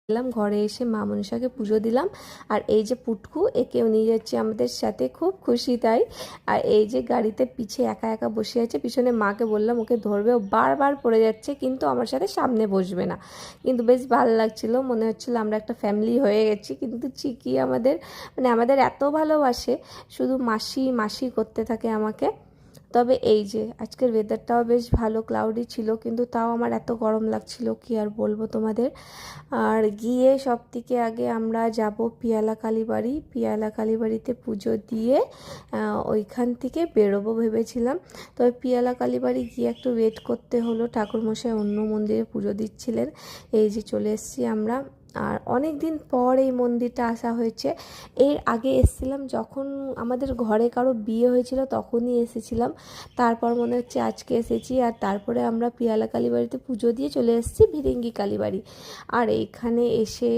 এলাম, ঘরে এসে মা মনসাকে পুজো দিলাম। আর এই যে পুটকু, একেও নিয়ে যাচ্ছি আমাদের সাথে, খুব খুশি তাই। আর এই যে গাড়িতে পিছে একা একা বসে আছে, পিছনে মাকে বললাম ওকে ধরবে, ও বারবার পড়ে যাচ্ছে কিন্তু আমার সাথে সামনে বসবে না। কিন্তু বেশ ভালো লাগছিল, মনে হচ্ছিল আমরা একটা ফ্যামিলি হয়ে গেছি। কিন্তু চিকি আমাদের আমাদের এত ভালোবাসে, শুধু মাসি মাসি করতে থাকে আমাকে। তবে এই যে আজকের ওয়েদারটাও বেশ ভালো, ক্লাউডি ছিল, কিন্তু তাও আমার এত গরম লাগছিল কি আর বলবো তোমাদের। আর গিয়ে সব থেকে আগে আমরা যাব পিয়ালা কালীবাড়ি। পিয়ালা কালীবাড়িতে পুজো দিয়ে ওইখান থেকে বেরোবো ভেবেছিলাম। তবে পিয়ালা কালীবাড়ি গিয়ে একটু ওয়েট করতে হলো, ঠাকুরমশাই অন্য মন্দিরে পুজো দিচ্ছিলেন। এই যে চলে এসেছি আমরা। আর অনেক দিন পর এই মন্দিরটা আসা হয়েছে। এর আগে এসেছিলাম যখন আমাদের ঘরে কারো বিয়ে হয়েছিল, তখনই এসেছিলাম। তারপর মনে হচ্ছে আজকে এসেছি। আর তারপরে আমরা পিয়ালা কালীবাড়িতে পুজো দিয়ে চলে এসেছি ভিরিঙ্গি কালীবাড়ি। আর এইখানে এসে